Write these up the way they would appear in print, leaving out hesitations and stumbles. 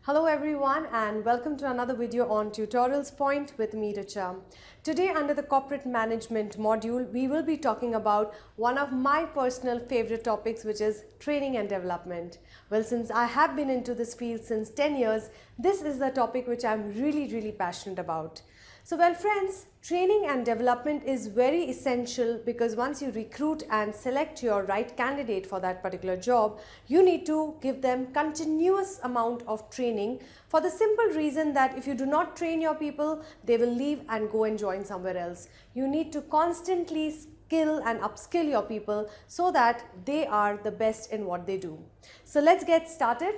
Hello everyone and welcome to another video on Tutorials Point with Ms.Richa. Today under the Corporate Management module, we will be talking about one of my personal favorite topics, which is training and development. Well, since I have been into this field since 10 years, this is the topic which I'm really passionate about. So well friends, training and development is very essential because once you recruit and select your right candidate for that particular job, you need to give them continuous amount of training for the simple reason that if you do not train your people, they will leave and go and join somewhere else. You need to constantly skill and upskill your people so that they are the best in what they do. So let's get started.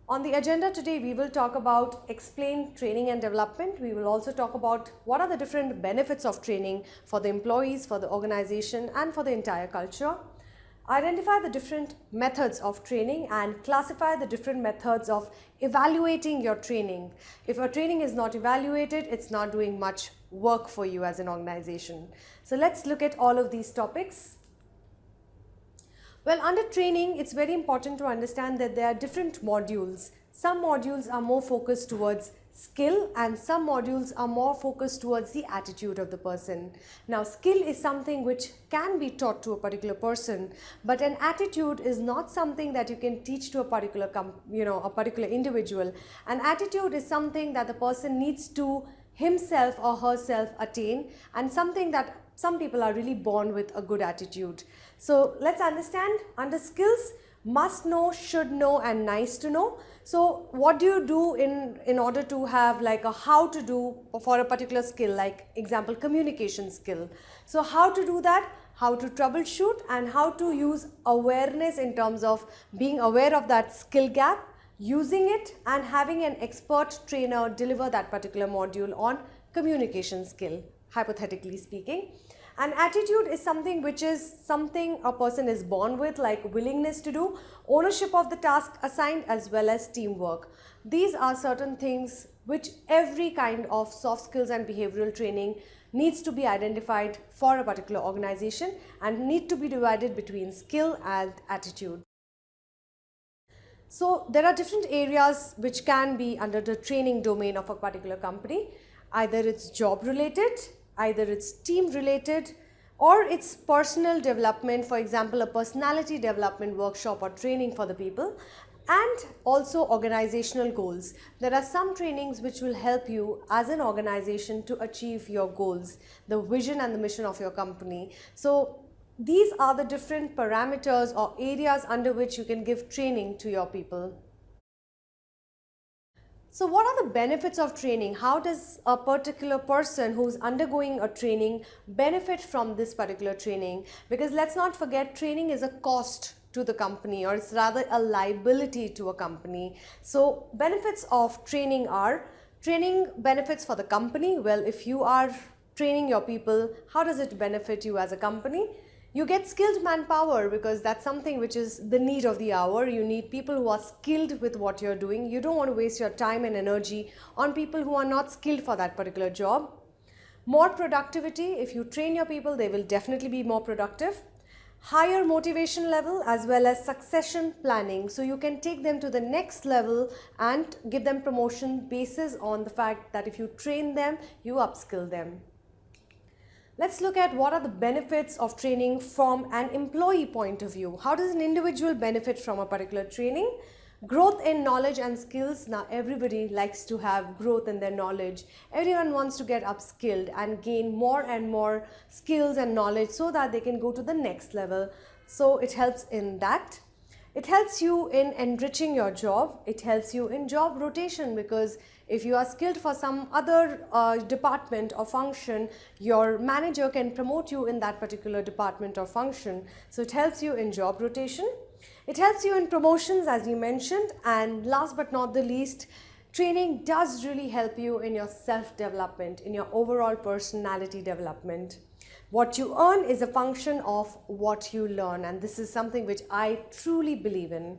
On the agenda today, we will talk about explain training and development. We will also talk about what are the different benefits of training for the employees, for the organization and for the entire culture. Identify the different methods of training and classify the different methods of evaluating your training. If your training is not evaluated, it's not doing much work for you as an organization. So let's look at all of these topics. Well, under training, it's very important to understand that there are different modules. Some modules are more focused towards skill and some modules are more focused towards the attitude of the person. Now, skill is something which can be taught to a particular person, but an attitude is not something that you can teach to a particular individual. An attitude is something that the person needs to himself or herself attain, and something that some people are really born with a good attitude. So let's understand under skills, must know, should know and nice to know. So what do you do in order to have like a how to do for a particular skill, like example communication skill. So how to do that, how to troubleshoot and how to use awareness in terms of being aware of that skill gap, using it and having an expert trainer deliver that particular module on communication skill, hypothetically speaking. An attitude is something which is something a person is born with, like willingness to do, ownership of the task assigned as well as teamwork. These are certain things which every kind of soft skills and behavioral training needs to be identified for a particular organization and need to be divided between skill and attitude. So there are different areas which can be under the training domain of a particular company. Either it's job related, either it's team related, or it's personal development, for example a personality development workshop or training for the people, and also organizational goals. There are some trainings which will help you as an organization to achieve your goals, the vision and the mission of your company. So these are the different parameters or areas under which you can give training to your people. So what are the benefits of training? How does a particular person who's undergoing a training benefit from this particular training? Because let's not forget, training is a cost to the company, or it's rather a liability to a company. So benefits of training are training benefits for the company. Well, if you are training your people, how does it benefit you as a company? You get skilled manpower because that's something which is the need of the hour. You need people who are skilled with what you're doing. You don't want to waste your time and energy on people who are not skilled for that particular job. More productivity. If you train your people, they will definitely be more productive. Higher motivation level as well as succession planning. So you can take them to the next level and give them promotion basis on the fact that if you train them, you upskill them. Let's look at what are the benefits of training from an employee point of view. How does an individual benefit from a particular training? Growth in knowledge and skills. Now everybody likes to have growth in their knowledge. Everyone wants to get upskilled and gain more and more skills and knowledge so that they can go to the next level. So it helps in that. It helps you in enriching your job. It helps you in job rotation because if you are skilled for some other department or function, your manager can promote you in that particular department or function. So it helps you in job rotation. It helps you in promotions, as you mentioned. And last but not the least, training does really help you in your self-development, in your overall personality development. What you earn is a function of what you learn, and this is something which I truly believe in.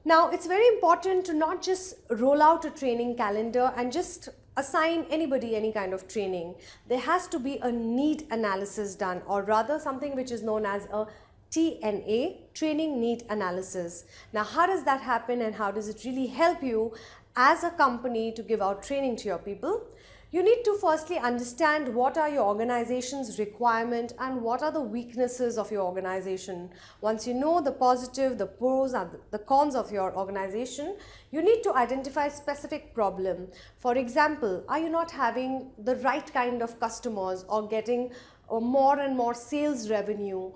Now, it's very important to not just roll out a training calendar and just assign anybody any kind of training. There has to be a need analysis done, or rather something which is known as a TNA, training need analysis. Now, how does that happen and how does it really help you as a company to give out training to your people? You need to firstly understand what are your organization's requirement and what are the weaknesses of your organization. Once you know the positive, the pros and the cons of your organization, you need to identify specific problem. For example, are you not having the right kind of customers or getting more and more sales revenue?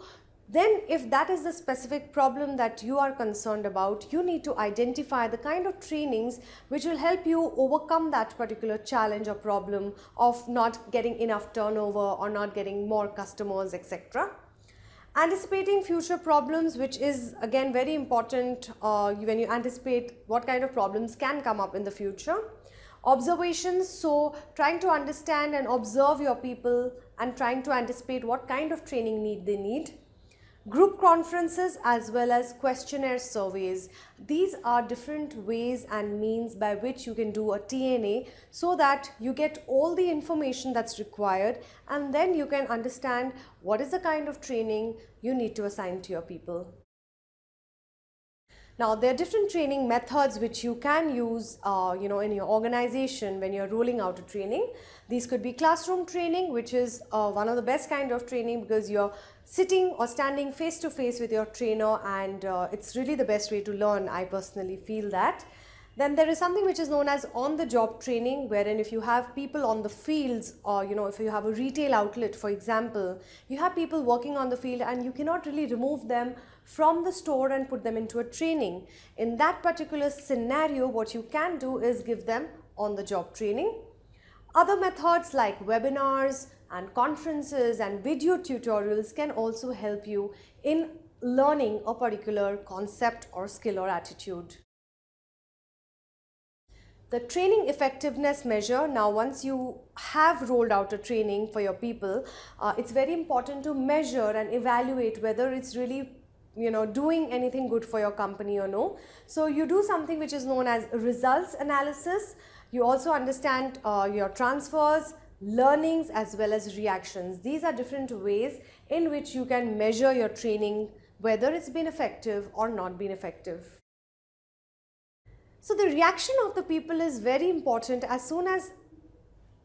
Then if that is the specific problem that you are concerned about, you need to identify the kind of trainings which will help you overcome that particular challenge or problem of not getting enough turnover or not getting more customers, etc. Anticipating future problems, which is again very important when you anticipate what kind of problems can come up in the future. Observations, so trying to understand and observe your people and trying to anticipate what kind of training they need. Group conferences as well as questionnaire surveys. These are different ways and means by which you can do a TNA so that you get all the information that's required and then you can understand what is the kind of training you need to assign to your people. Now, there are different training methods which you can use in your organization when you're rolling out a training. These could be classroom training, which is one of the best kind of training because you're sitting or standing face to face with your trainer and it's really the best way to learn. I personally feel that. Then there is something which is known as on-the-job training, wherein if you have people on the fields or if you have a retail outlet, for example, you have people working on the field and you cannot really remove them from the store and put them into a training. In that particular scenario, what you can do is give them on-the-job training. Other methods like webinars and conferences and video tutorials can also help you in learning a particular concept or skill or attitude. The training effectiveness measure. Now, once you have rolled out a training for your people, it's very important to measure and evaluate whether it's really doing anything good for your company or no. So you do something which is known as results analysis. You also understand your transfers, learnings as well as reactions. These are different ways in which you can measure your training, whether it's been effective or not been effective. So the reaction of the people is very important. As soon as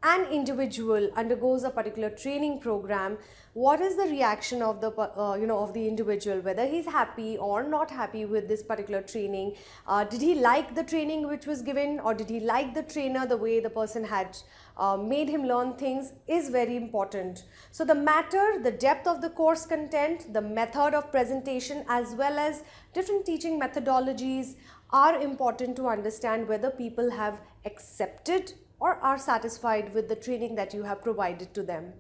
an individual undergoes a particular training program, what is the reaction of the of the individual, whether he's happy or not happy with this particular training? Did he like the training which was given, or did he like the trainer, the way the person had made him learn things, is very important. So the matter, the depth of the course content, the method of presentation as well as different teaching methodologies are important to understand whether people have accepted or are satisfied with the training that you have provided to them.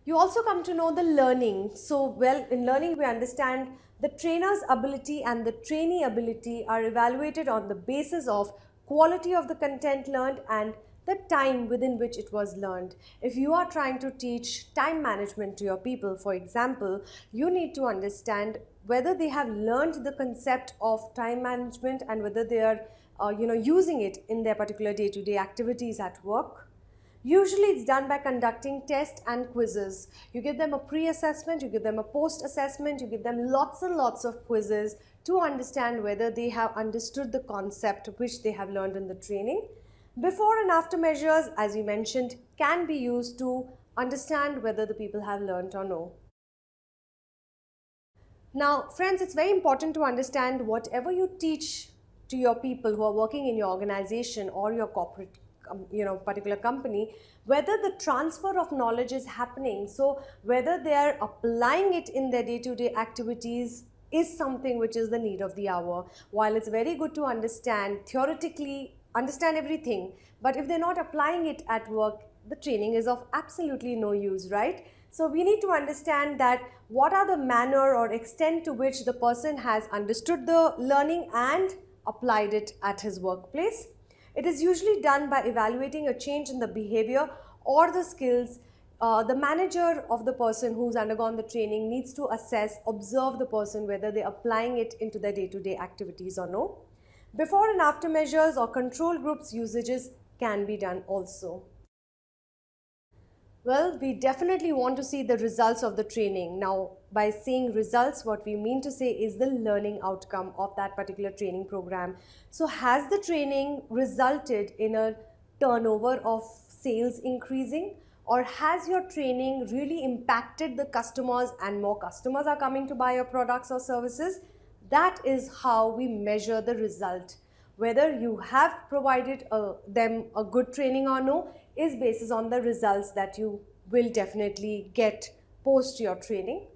You also come to know the learning. So, well, in learning we understand the trainer's ability and the trainee ability are evaluated on the basis of quality of the content learned and the time within which it was learned. If you are trying to teach time management to your people, for example, you need to understand whether they have learned the concept of time management and whether they are using it in their particular day-to-day activities at work. Usually it's done by conducting tests and quizzes. You give them a pre-assessment, you give them a post-assessment, you give them lots and lots of quizzes to understand whether they have understood the concept which they have learned in the training. Before and after measures, as we mentioned, can be used to understand whether the people have learned or no. Now, friends, it's very important to understand whatever you teach to your people who are working in your organization or your corporate particular company, whether the transfer of knowledge is happening. So whether they are applying it in their day-to-day activities is something which is the need of the hour. While it's very good to understand theoretically, understand everything, but if they're not applying it at work, the training is of absolutely no use, right? So we need to understand that what are the manner or extent to which the person has understood the learning and applied it at his workplace. It is usually done by evaluating a change in the behavior or the skills. The manager of the person who's undergone the training needs to assess, observe the person whether they're applying it into their day-to-day activities or no. Before and after measures or control groups usages can be done also. Well, we definitely want to see the results of the training. Now, by saying results, what we mean to say is the learning outcome of that particular training program. So, has the training resulted in a turnover of sales increasing? Or has your training really impacted the customers and more customers are coming to buy your products or services? That is how we measure the result. Whether you have provided them a good training or no is basis on the results that you will definitely get post your training.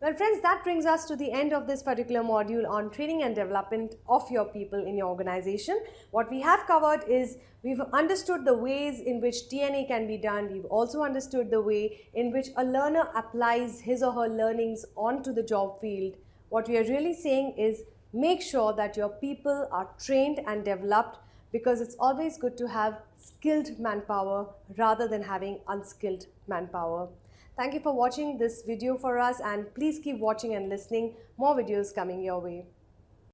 Well, friends, that brings us to the end of this particular module on training and development of your people in your organization. What we have covered is we've understood the ways in which TNA can be done. We've also understood the way in which a learner applies his or her learnings onto the job field. What we are really saying is make sure that your people are trained and developed, because it's always good to have skilled manpower rather than having unskilled manpower. Thank you for watching this video for us, and please keep watching and listening. More videos coming your way.